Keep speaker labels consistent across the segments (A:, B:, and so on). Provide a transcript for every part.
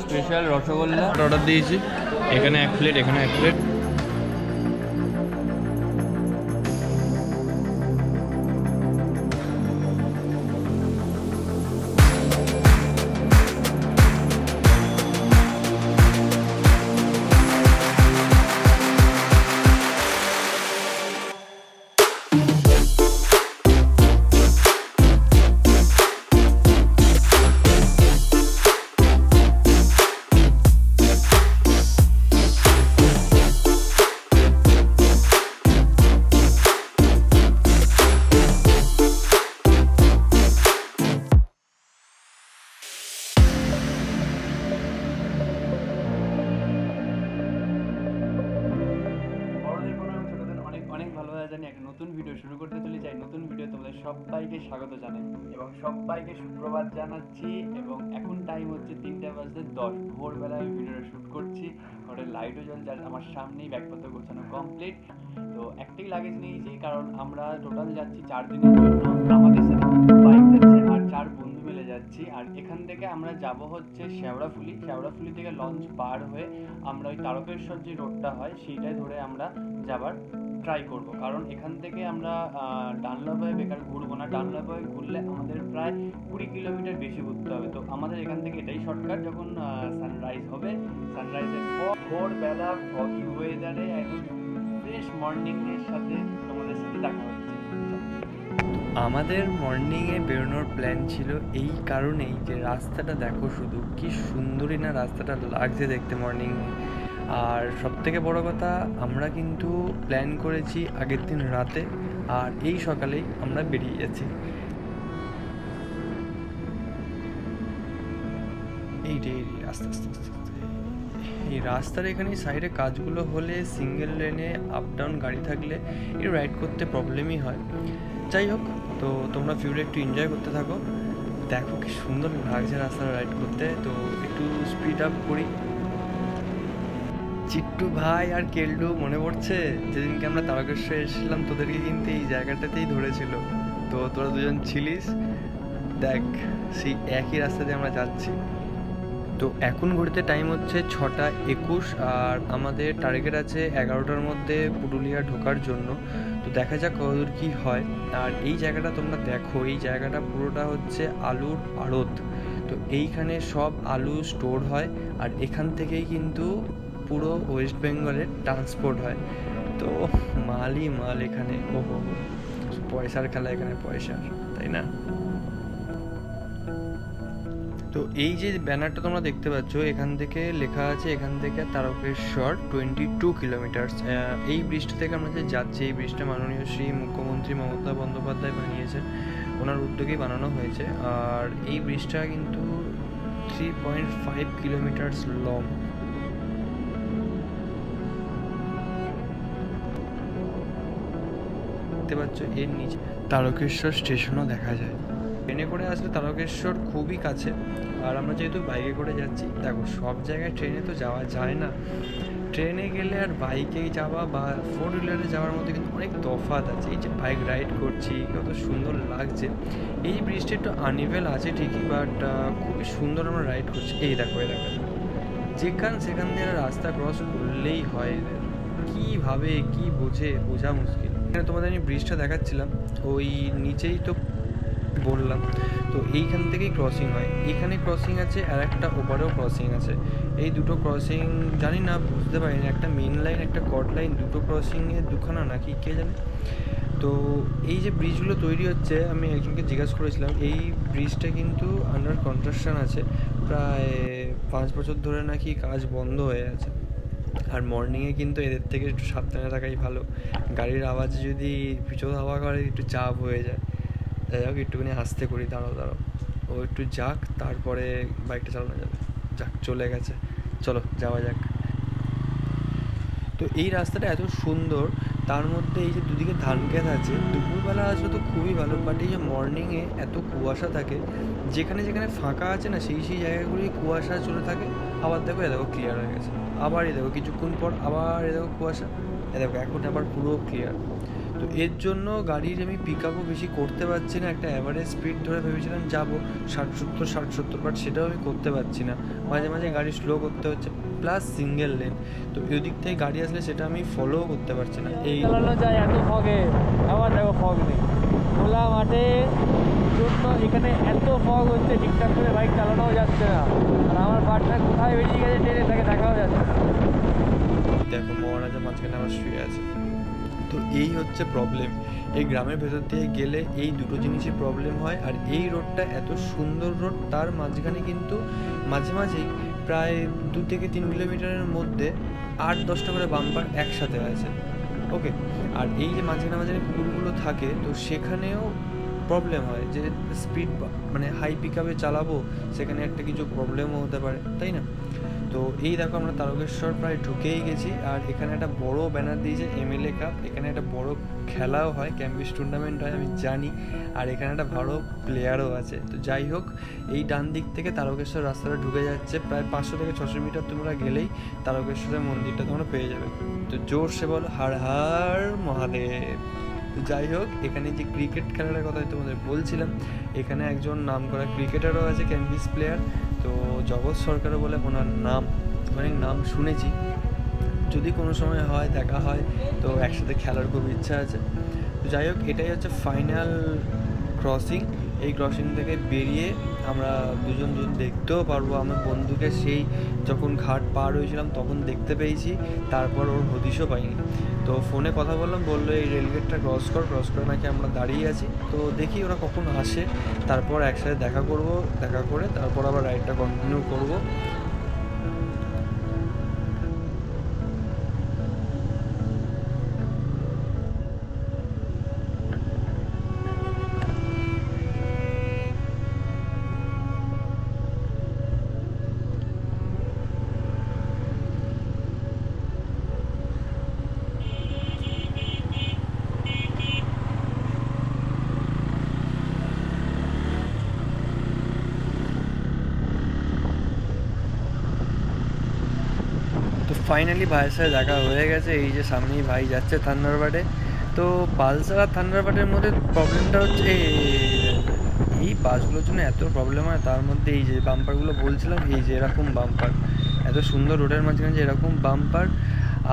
A: Special rasgulla order দিয়েছি। এখানে 1 plate, এখানে 1 প্লেট। একটা নতুন ভিডিও শুরু করতে চলে যাই। নতুন ভিডিও তোমাদের সবাইকে স্বাগত জানাই এবং সবাইকে সুপ্রভাত জানাচ্ছি। এবং এখন টাইম হচ্ছে 3:10 ভোরবেলায় আমি ভিডিওটা শ্যুট করছি। ঘরের লাইটও জ্বলছে, আমার সামনেই ব্যাগপত্র গোছানো কমপ্লিট। তো একটাই লাগেজ নিয়েছি, কারণ আমরা টোটাল যাচ্ছি 4 দিনের জন্য। আমাদের সাথে বাইক যাচ্ছে আর 4 বন্ধু মিলে যাচ্ছি। আর এখান থেকে আমরা যাব হচ্ছে শেওড়াফুলি। শেওড়াফুলি থেকে লঞ্চ পার হয়ে আমরা ওই তারকেশ্বর যে রোডটা হয় সেইটাই ধরে আমরা যাবার ট্রাই করব। কারণ এখান থেকে আমরা ডানলপ হয়ে বেকার ঘুরবো না। ডানলপ হয়ে ঘুরলে আমাদের প্রায় 20 কিলোমিটার বেশি ঘুরতে হবে। তো আমাদের এখান থেকে এটাই শর্টকাট। যখন সানরাইজ হবে, সানরাইজের পর ভোরবেলা ফগি ওয়েদারে একদম ফ্রেশ মর্নিংয়ের সাথে তোমাদের সাথে দেখা হচ্ছে। আমাদের মর্নিংয়ে বেরোনোর প্ল্যান ছিল এই কারণেই যে রাস্তাটা দেখো শুধু কি সুন্দরই না রাস্তাটা লাগছে দেখতে মর্নিং। আর সবথেকে বড় কথা, আমরা কিন্তু প্ল্যান করেছি আগের দিন রাতে, আর এই সকালেই আমরা বেরিয়ে যাচ্ছি। এই আস্তে আস্তে আস্তে এই রাস্তার এখানে সাইডে কাজগুলো হলে সিঙ্গেল লেনে আপ ডাউন গাড়ি থাকলে একটু রাইড করতে প্রবলেমই হয়। যাই হোক, তো তোমরা ভিউটা একটু এনজয় করতে থাকো। দেখো কি সুন্দর লাগছে রাস্তাটা রাইড করতে। তো একটু স্পিড আপ করি। চিট্টু ভাই আর কেল্ডু মনে পড়ছে যেদিনকে আমরা তারকেশ্বর এসেছিলাম, তোদেরকে কিন্তু এই জায়গাটাতেই ধরেছিল। তো তোরা দুজন ছিলিস। দেখ সেই একই রাস্তা দিয়ে আমরা যাচ্ছি। তো এখন ঘুরতে টাইম হচ্ছে 6:21 আর আমাদের টার্গেট আছে 11টার মধ্যে পুরুলিয়া ঢোকার জন্য। তো দেখা যাক কতদূর কী হয়। আর এই জায়গাটা তোমরা দেখো, এই জায়গাটা পুরোটা হচ্ছে আলুর আড়ত। তো এইখানে সব আলু স্টোর হয় আর এখান থেকেই কিন্তু পুরো ওয়েস্ট বেঙ্গলের ট্রান্সপোর্ট হয়। তো মালই মাল এখানে। ওহো, পয়সার খেলা এখানে, পয়সার, তাই না? তো এই যে ব্যানারটা তোমরা দেখতে পাচ্ছ, এখান থেকে লেখা আছে এখান থেকে তারকেশ্বর 22 কিলোমিটার। এই ব্রিজটা থেকে আমরা যে যাচ্ছি, এই ব্রিজটা মাননীয় শ্রী মুখ্যমন্ত্রী মমতা বন্দ্যোপাধ্যায় বানিয়েছেন, ওনার উদ্যোগেই বানানো হয়েছে। আর এই ব্রিজটা কিন্তু 3.5 কিলোমিটার লং। দেখতে পাচ্ছ এর নিচে তারকেশ্বর স্টেশনও দেখা যায়। ট্রেনে করে আসলে তারকেশ্বর খুবই কাছে। আর আমরা যেহেতু বাইকে করে যাচ্ছি, দেখো সব জায়গায় ট্রেনে তো যাওয়া যায় না। ট্রেনে গেলে আর বাইকে যাওয়া বা 4 হুইলারে যাওয়ার মধ্যে কিন্তু অনেক তফাৎ আছে। এই যে বাইক রাইড করছি কত সুন্দর লাগছে। এই ব্রিজটা একটু আনইভেন আছে ঠিকই, বাট খুবই সুন্দর আমরা রাইড করছি। এই দেখো সেখান দিয়ে রাস্তা ক্রস করলেই হয়। কীভাবে কি বোঝা মুশকিল। এখানে তোমাদের আমি ব্রিজটা দেখাচ্ছিলাম, ওই নিচেই তো বললাম। তো এইখান থেকেই ক্রসিং হয়। এখানে ক্রসিং আছে আর একটা ওপারেও ক্রসিং আছে। এই দুটো ক্রসিং জানি না, বুঝতে পারি না, একটা মেন লাইন একটা কট লাইন, দুটো ক্রসিংয়ে দুখানা নাকি কে জানে। তো এই যে ব্রিজগুলো তৈরি হচ্ছে, আমি একজনকে জিজ্ঞাসা করেছিলাম, এই ব্রিজটা কিন্তু আন্ডার কনস্ট্রাকশন আছে, প্রায় 5 বছর ধরে নাকি কাজ বন্ধ হয়ে আছে। আর মর্নিংয়ে কিন্তু এদের থেকে একটু সাবধানে থাকাই ভালো। গাড়ির আওয়াজে যদি পিছন হাওয়া করে একটু চাপ হয়ে যায়। যাই হোক, একটুখানি আস্তে করি, দাঁড়াও ও একটু যাক, তারপরে বাইকটা চালানো যাবে। যাক, চলে গেছে, চলো যাওয়া যাক। তো এই রাস্তাটা এত সুন্দর, তার মধ্যে এই যে দুদিকে ধান ক্ষেত আছে। দুপুরবেলা আসলে তো খুবই ভালো, বাট এই যে মর্নিংয়ে এত কুয়াশা থাকে, যেখানে যেখানে ফাঁকা আছে না সেই জায়গাগুলি কুয়াশা চলে থাকে। আবার দেখো দেখো ক্লিয়ার হয়ে গেছে, আবার দেখো কিছুক্ষণ পর আবার দেখো কুয়াশা, দেখো এখন আবার পুরো ক্লিয়ার। তো এর জন্য গাড়ির আমি পিক আপও বেশি করতে পারছি না। একটা অ্যাভারেজ স্পিড ধরে ভেবেছিলাম যাবো 60-70, বাট সেটাও আমি করতে পারছি না, মাঝে মাঝে গাড়ি স্লো করতে হচ্ছে, প্লাস সিঙ্গেল লেন। তো ওই দিক থেকে গাড়ি আসলে সেটা আমি ফলোও করতে পারছি না। এই
B: চালানো যায় এত ফগে, আবার দেখো ফগ নেই, খোলা মাঠে জন্য এখানে এত ফগ হচ্ছে, ঠিকঠাক করে বাইক চালানোও যাচ্ছে না। আর আমার পার্টনার কোথায় বেরিয়ে গেছে ট্রেনে, তাকে দেখাও যাচ্ছে না।
A: দেখো মহারাজা মাঝখানে আমার শুয়ে আছে। তো এই হচ্ছে প্রবলেম, এই গ্রামের ভেতর দিয়ে গেলে এই দুটো জিনিসই প্রবলেম হয়। আর এই রোডটা এত সুন্দর রোড, তার মাঝখানে কিন্তু মাঝে মাঝেই প্রায় 2 থেকে 3 কিলোমিটারের মধ্যে 8-10টা করে বাম্পার একসাথে আছে। ওকে, আর এই যে মাঝখানে মাঝখানে পুকুরগুলো থাকে, তো সেখানেও প্রবলেম হয় যে স্পিড মানে হাই পিক আপে চালাবো, সেখানে একটা কিছু প্রবলেমও হতে পারে, তাই না? তো এই দেখো আমরা তারকেশ্বর প্রায় ঢুকেই গেছি। আর এখানে একটা বড় ব্যানার দিয়েছে MLA কাপ, এখানে একটা বড় খেলাও হয়, ক্যাম্পিস টুর্নামেন্ট হয় আমি জানি। আর এখানে একটা ভালো প্লেয়ারও আছে। তো যাই হোক, এই ডান দিক থেকে তারকেশ্বর রাস্তাটা ঢুকে যাচ্ছে, প্রায় 500 থেকে 600 মিটার তোমরা গেলেই তারকেশ্বরের মন্দিরটা তোমরা পেয়ে যাবে। তো জোরসে বলো হর হর মহাদেব। তো যাই হোক, এখানে যে ক্রিকেট খেলাটার কথা তোমাদের বলছিলাম, এখানে একজন নামকরা ক্রিকেটারও আছে, ক্যাম্পিস প্লেয়ার। তো জগৎ সরকারও বলে ওনার নাম, অনেক নাম শুনেছি। যদি কোনো সময় হয়, দেখা হয়, তো একসাথে খেলার খুব ইচ্ছা আছে। তো যাই হোক, এটাই হচ্ছে ফাইনাল ক্রসিং। এই ক্রসিং থেকে বেরিয়ে আমরা দুজন দেখতেও পারবো। আমার বন্ধুকে সেই যখন ঘাট পার হয়েছিলাম তখন দেখতে পেয়েছি, তারপর ওর হদিশও পাইনি। তো ফোনে কথা বললাম, বললো এই রেলগেটটা ক্রস করে নাকি আমরা দাঁড়িয়ে আছি। তো দেখি ওরা কখন আসে, তারপর একসাথে দেখা করে তারপর আবার রাইডটা কন্টিনিউ করবো। তো ফাইনালি ভাইয়ের সাথে দেখা হয়ে গেছে। এই যে সামনেই ভাই যাচ্ছে থান্ডারবার্ডে। তো পালসার আর থান্ডারবার্ডের মধ্যে প্রবলেমটা হচ্ছে এই বাসগুলোর জন্য এত প্রবলেম হয়, তার মধ্যে এই যে বাম্পারগুলো বলছিলাম, এই যে এরকম বাম্পার, এত সুন্দর রোডের মাঝখানে যে এরকম বাম্পার,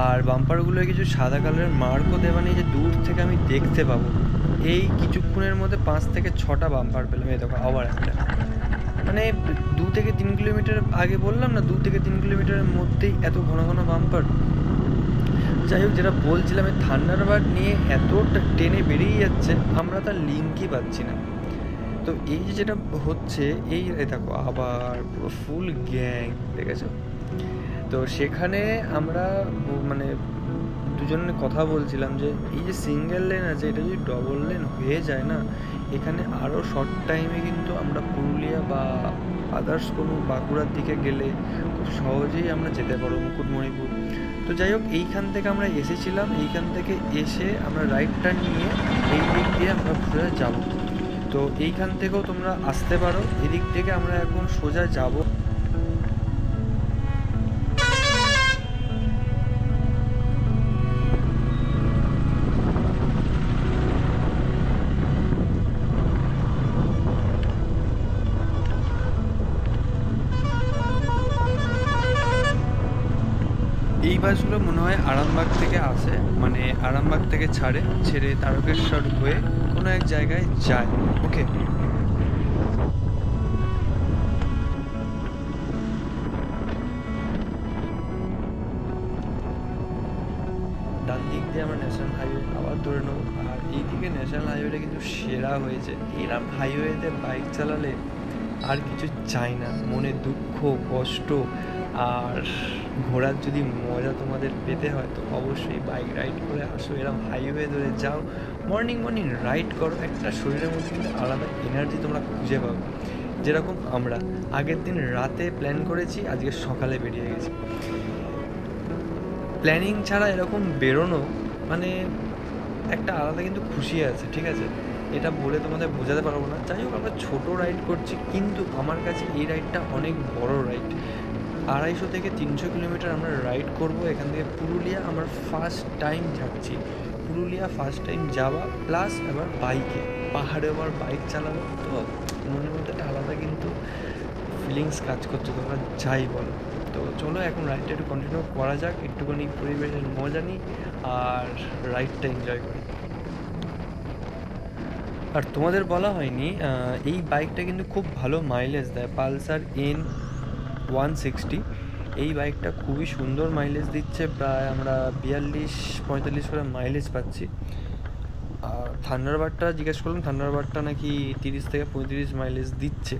A: আর বাম্পারগুলো কিছু সাদা কালারের মার্কও দেওয়া নেই যে দূর থেকে আমি দেখতে পাবো। এই কিছুক্ষণের মধ্যে 5 থেকে 6টা বাম্পার পেলাম। এই দেখো আবার একটা, মানে 2 থেকে 3 কিলোমিটার আগে বললাম না, 2 থেকে 3 কিলোমিটারের মধ্যেই এত ঘন ঘন বাম্পার। যাই হোক, যেটা বলছিলাম, এই থান্ডারবার্ড নিয়ে এত টেনে বেরিয়ে যাচ্ছে, আমরা তার লিঙ্কই পাচ্ছি না। তো এই যে যেটা হচ্ছে, এই দেখো আবার পুরো ফুল গ্যাং, দেখেছো? তো সেখানে আমরা মানে দুজনে কথা বলছিলাম যে এই যে সিঙ্গেল লেন আছে, এটা যদি ডবল লেন হয়ে যায় না, এখানে আরও শর্ট টাইমে কিন্তু আমরা পুরুলিয়া বা আদার্স কোনো বাঁকুড়ার দিকে গেলে খুব সহজেই আমরা যেতে পারবো, মুকুটমণিপুর। তো যাই হোক, এইখান থেকে আমরা এসেছিলাম, এইখান থেকে এসে আমরা রাইটটা নিয়ে এই দিক দিয়ে আমরা ঘুরে যাব। তো এইখান থেকেও তোমরা আসতে পারো, এদিক থেকে আমরা এখন সোজা যাব। এই বাসগুলো মনে হয় আরামবাগ থেকে আসে, মানে আরামবাগ থেকে ছেড়ে তারকেশ্বর হয়ে কোনো এক জায়গায় যায়। ওকে, ডান দিক দিয়ে আমরা ন্যাশনাল হাইওয়ে আবার ধরে নেবো। আর এই দিকে ন্যাশনাল হাইওয়েটা কিন্তু সেরা হয়েছে। এরকম হাইওয়েতে বাইক চালালে আর কিছু চাই না, মনে দুঃখ কষ্ট আর ঘোরার যদি মজা তোমাদের পেতে হয়, তো অবশ্যই বাইক রাইড করে আসো, এরকম হাইওয়ে ধরে যাও, মর্নিং রাইড করো, একটা শরীরের মধ্যে কিন্তু আলাদা এনার্জি তোমরা খুঁজে পাবে। যেরকম আমরা আগের দিন রাতে প্ল্যান করেছি, আজকে সকালে বেরিয়ে গেছি। প্ল্যানিং ছাড়া এরকম বেরোনো মানে একটা আলাদা কিন্তু খুশি আছে, ঠিক আছে? এটা বলে তোমাদের বোঝাতে পারবো না। যাই হোক, আমরা ছোটো রাইড করছি, কিন্তু আমার কাছে এই রাইডটা অনেক বড় রাইড। 250 থেকে 300 কিলোমিটার আমরা রাইড করব এখান থেকে পুরুলিয়া। আমরা ফার্স্ট টাইম যাচ্ছি পুরুলিয়া, ফার্স্ট টাইম যাওয়া, প্লাস আবার বাইকে, পাহাড়ে আবার বাইক চালাবো, তো মনের মধ্যে একটা আলাদা কিন্তু ফিলিংস কাজ করছে, তোমরা যাই বলো। তো চলো এখন রাইডটা একটু কন্টিনিউ করা যাক, একটুখানি পরিবেশের মজা নিই আর রাইডটা এনজয় করি। আর তোমাদের বলা হয়নি, এই বাইকটা কিন্তু খুব ভালো মাইলেজ দেয়, পালসার N160। এই বাইকটা খুবই সুন্দর মাইলেজ দিচ্ছে, প্রায় আমরা 42-45 করে মাইলেজ পাচ্ছি। আর থান্ডারবার্ডটা জিজ্ঞেস করলাম, থান্ডারবার্ডটা নাকি 30 থেকে 35 মাইলেজ দিচ্ছে।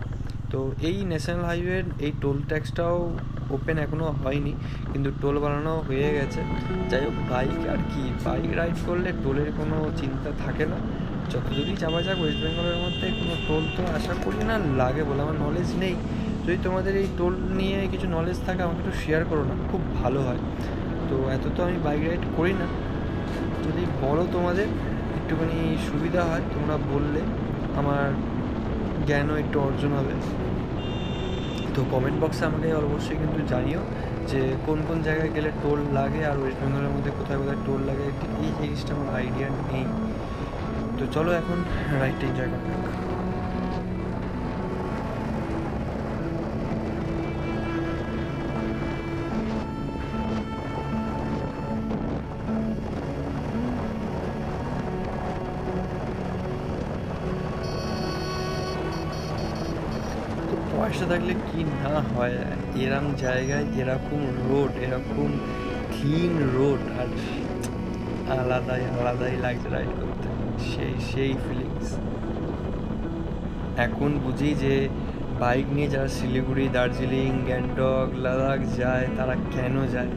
A: তো এই ন্যাশনাল হাইওয়ের এই টোল ট্যাক্সটাও ওপেন এখনও হয়নি, কিন্তু টোল বানানো হয়ে গেছে। যাই হোক, বাইক আর কি, বাইক রাইড করলে টোলের কোনো চিন্তা থাকে না। যতদূরই যাওয়া যাক ওয়েস্ট বেঙ্গলের মধ্যে কোনো টোল তো আশা করি না লাগে বলে, আমার নলেজ নেই। যদি তোমাদের এই টোল নিয়ে কিছু নলেজ থাকে আমাকে একটু শেয়ার করো না, খুব ভালো হয়। তো এত তো আমি বাইক রাইড করি না, যদি বলো তোমাদের একটুখানি সুবিধা হয়, তোমরা বললে আমার জ্ঞানও একটু অর্জন হবে। তো কমেন্ট বক্সে আমাকে অবশ্যই কিন্তু জানিও যে কোন কোন জায়গায় গেলে টোল লাগে, আর ওয়েস্ট বেঙ্গলের মধ্যে কোথায় কোথায় টোল লাগে, ঠিক এই জিনিসটা আমার আইডিয়া নেই। তো চলো এখন রাইডটা এনজয় করা যাক। পয়সা থাকলে কি না হয়, এরকম জায়গায় এরকম রোড, এরকম ক্লিন রোড, আর আলাদাই লাগছে রাইড করতে, সেই ফিলিংস। এখন বুঝি যে বাইক নিয়ে যারা শিলিগুড়ি, দার্জিলিং, গ্যাংটক, লাদাখ যায় তারা কেন যায়।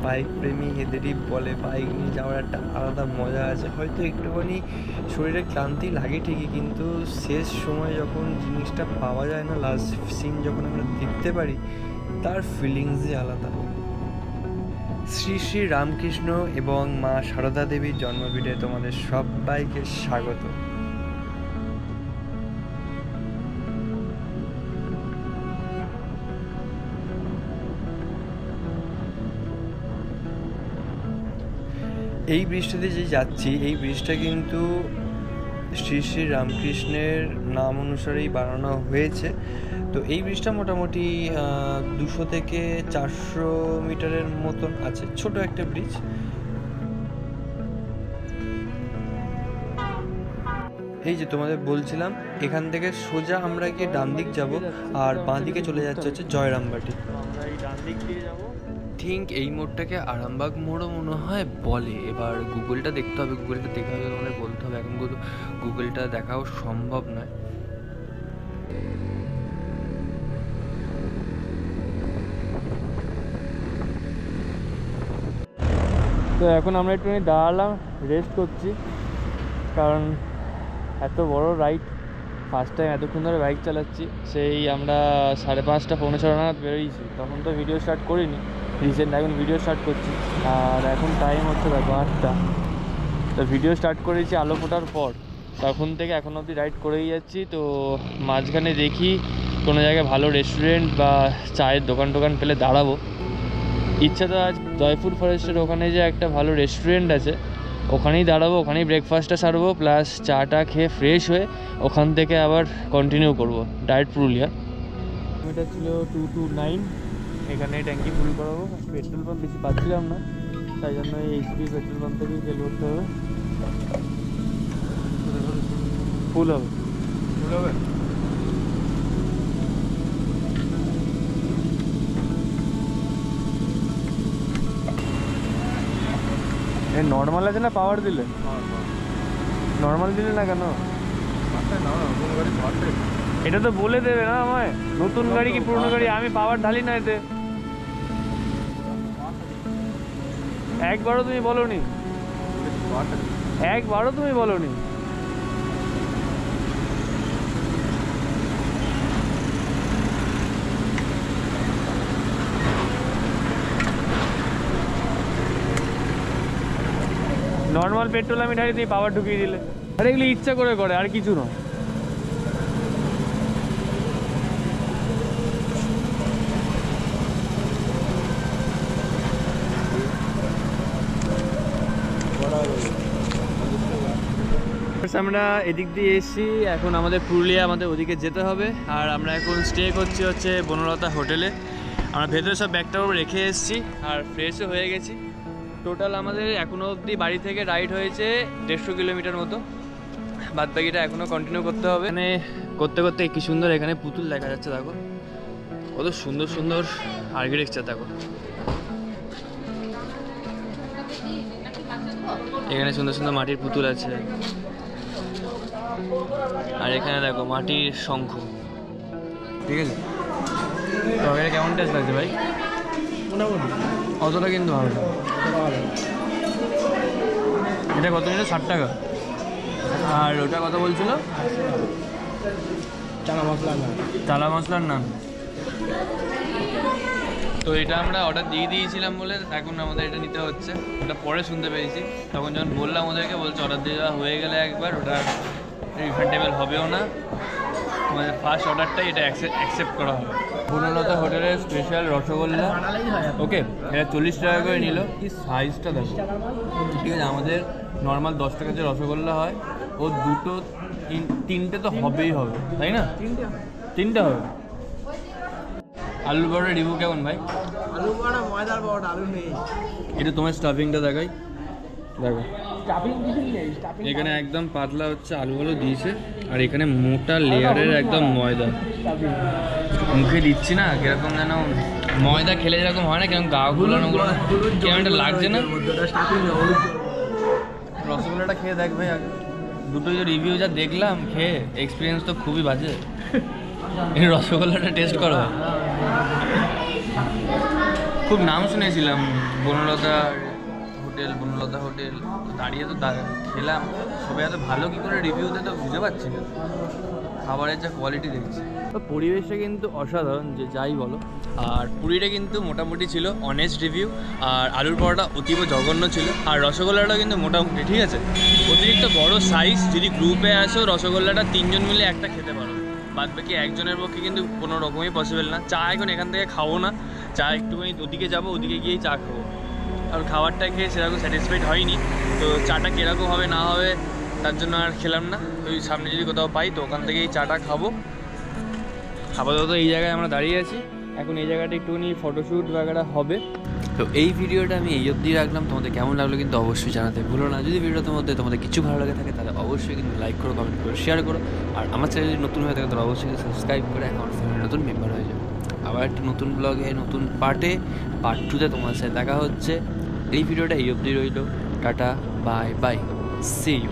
A: বাইক প্রেমী এদেরই বলে বাইক নিয়ে যাওয়ার একটা আলাদা মজা আছে। হয়তো একটুখানি শরীরে ক্লান্তি লাগে ঠিকই, কিন্তু শেষ সময় যখন জিনিসটা পাওয়া যায় না, লাস্ট সিন যখন আমরা দেখতে পারি, তার ফিলিংসই আলাদা। শ্রী শ্রী রামকৃষ্ণ এবং মা সারদা দেবীর জন্মদিনে তোমাদের সবাইকে স্বাগত। এই ব্রিজটাতে যে যাচ্ছি, এই ব্রিজটা কিন্তু শ্রী শ্রী রামকৃষ্ণের নাম অনুসারেই বানানো হয়েছে। তো এই ব্রিজটা মোটামুটি 200 থেকে 400 মিটারের মতন আছে, ছোট একটা ব্রিজ। এই যে তোমাদের বলছিলাম, এখান থেকে সোজা আমরা গিয়ে ডান দিক যাবো, আর বাঁ দিকে চলে যাচ্ছে হচ্ছে জয়রামবাটি।
B: আমরা এই ডান দিক দিয়ে যাবো।
A: থিঙ্ক এই মোড়টাকে আরামবাগ মোড়ও মনে হয় বলে। এবার গুগলটা দেখতে হবে, গুগলটা দেখা হবে, তোমাদের বলতে হবে। এখন গুগলটা দেখাও সম্ভব নয়।
B: তো এখন আমরা একটুখানি দাঁড়ালাম, রেস্ট করছি, কারণ এত বড় রাইড, ফার্স্ট টাইম এতক্ষণ ধরে বাইক চালাচ্ছি। সেই আমরা 5:30 পৌনে 6 নাগাদ বেরিয়েছি, তখন তো ভিডিও স্টার্ট করিনি, রিসেন্ট এখন ভিডিও স্টার্ট করছি। আর এখন টাইম হচ্ছে দেখো 8টা। তো ভিডিও স্টার্ট করেছি আলো ফোটার পর, তখন থেকে এখন অবধি রাইড করেই যাচ্ছি। তো মাঝখানে দেখি কোনো জায়গায় ভালো রেস্টুরেন্ট বা চায়ের দোকান পেলে দাঁড়াবো। ইচ্ছা তো আজ জয়পুর ফরেস্টের ওখানে যে একটা ভালো রেস্টুরেন্ট আছে, ওখানেই দাঁড়াবো, ওখানেই ব্রেকফাস্টটা সারবো, প্লাস চাটা খেয়ে ফ্রেশ হয়ে ওখান থেকে আবার কন্টিনিউ করবো ডাইরেক্ট পুরুলিয়া। এটা ছিল 229, এখানে ট্যাঙ্কি ফুল করাবো। পেট্রোল পাম্প বেশি পাচ্ছিলাম না, তাই জন্য এই এইচপি পেট্রোল পাম্প থেকেই তেল ভরতে হবে। ফুল হবে। নর্মাল আছে না পাওয়ার দিলে? নর্মাল দিলে না কেন? এটা তো বলে দেবে না আমায়, নতুন গাড়ি কি পুরনো গাড়ি, আমি পাওয়ার ঢালি না এতে। একবারও তুমি বলোনি, একবারও তুমি বলোনি। নর্মাল পেট্রোল আমি ঢালি, তুমি পাওয়ার ঢুকিয়ে দিলে। আর এগুলো ইচ্ছা করে আর কিছু নয়। গাইস আমরা এদিক দিয়ে এসেছি, এখন আমাদের পুরুলিয়া আমাদের ওদিকে যেতে হবে। আর আমরা এখন স্টে করছি হচ্ছে বনলতা হোটেলে। আমরা ভেতরে সব ব্যাগটা রেখে এসেছি আর ফ্রেশও হয়ে গেছি। টোটাল আমাদের এখনও অবধি বাড়ি থেকে রাইড হয়েছে 150 কিলোমিটার মতো, বাদ বাকিটা এখনও কন্টিনিউ করতে হবে। এখানে করতে করতে কি সুন্দর এখানে পুতুল দেখা যাচ্ছে, দেখো কত সুন্দর সুন্দর আর্কিটেকচার। দেখো এখানে সুন্দর সুন্দর মাটির পুতুল আছে, আর এখানে দেখো মাটির শঙ্খ। ঠিক আছে, তরকারি কেমন টেস্ট লাগছে ভাই? মোটামুটি অতটা কিন্তু ভালো না। এটা কত নিল? 60 টাকা। আর ওটা কত বলছিল? চানা মশলার নান। তো এটা আমরা অর্ডার দিয়ে দিয়েছিলাম বলে এখন আমাদের এটা নিতে হচ্ছে। ওটা পরে শুনতে পেয়েছি, তখন যখন বললাম ওদেরকে, বলছে অর্ডার দিয়ে দেওয়া হয়ে গেলে একবার ওটা রিফান্ডেবল হবেও না, তোমাদের ফার্স্ট অর্ডারটাই এটা অ্যাকসেপ্ট করা হবে। বনলতা হোটেলের স্পেশাল রসগোল্লা, ওকে, এটা 40 টাকা করে নিল। কি সাইজটা দেখো, ঠিক আছে। আমাদের নর্মাল 10 টাকার যে রসগোল্লা হয়, ও দুটো তিনটে তো হবেই হবে, তাই না? তিনটে হবে। আলু বড়ার রিভিউ কেমন ভাই?
C: আলু বড়া ময়দার বড়া, আলু নেই।
B: এটা তোমার স্টাফিংটা দেখাই, দেখো
C: স্টাফিং কিছু নেই, স্টাফিং
B: এখানে একদম পাতলা হচ্ছে আলুগুলো দিয়েছে, আর এখানে মোটা লেয়ারের একদম ময়দা। মুখে দিচ্ছি না, কিরকম যেন ময়দা খেলে যেরকম হয় না, কিরকম গা গুলানো কেমন একটা লাগছে না? রসগোল্লাটা খেয়ে দেখ ভাই আগে। দুটো যে রিভিউ যা দেখলাম খেয়ে, এক্সপিরিয়েন্স তো খুবই বাজে। এই রসগোল্লাটা টেস্ট করো। খুব নাম শুনেছিলাম বনলতা হোটেল, বনলতা হোটেল, দাঁড়িয়ে তো খেলাম, সবাই এত ভালো কী করে রিভিউ দেয় তো বুঝতে পারছি না, খাবারের যা কোয়ালিটি দেখছি। তো পরিবেশটা কিন্তু অসাধারণ, যে যাই বলো। আর পুরীটা কিন্তু মোটামুটি ছিল, অনেস্ট রিভিউ। আর আলুর পরোটা অতীব জঘন্য ছিল, আর রসগোল্লাটা কিন্তু মোটামুটি ঠিক আছে। অতিরিক্ত বড় সাইজ, যদি গ্রুপে আসো রসগোল্লাটা 3 জন মিলে একটা খেতে পারো, বাদ বাকি একজনের পক্ষে কিন্তু কোনো রকমই পসিবল না। চা এখন এখান থেকে খাবো না, চা একটুখানি ওদিকে যাবো, ওদিকে গিয়েই চা খাবো। আর খাবারটা খেয়ে সেরকম স্যাটিসফাইড হয়নি, তো চাটা কীরকম হবে না হবে তার জন্য আর খেলাম না। ওই সামনে যদি কোথাও পাই তো ওখান থেকেই চাটা খাবো। আপাতত এই জায়গায় আমরা দাঁড়িয়ে আছি, এখন এই জায়গাটা একটুখানি ফটোশ্যুট বাগেরা হবে।
A: তো এই ভিডিওটা আমি এই অবধি রাখলাম। তোমাদের কেমন লাগলো কিন্তু অবশ্যই জানাতে ভুলো না। যদি ভিডিওটার মধ্যে তোমাদের কিছু ভালো লাগে থাকে তাহলে অবশ্যই কিন্তু লাইক করো, কমেন্ট করো, শেয়ার করো। আর আমার চ্যানেল যদি নতুন হয়ে থাকে তাহলে অবশ্যই সাবস্ক্রাইব করে আমার ফ্যামিলির নতুন মেম্বার হয়ে যাবে। আবার একটা নতুন ব্লগে নতুন পার্ট 2তে তোমার সাথে দেখা হচ্ছে। এই ভিডিওটা এই অবধি রইল। টাটা, বাই বাই, সি ইউ।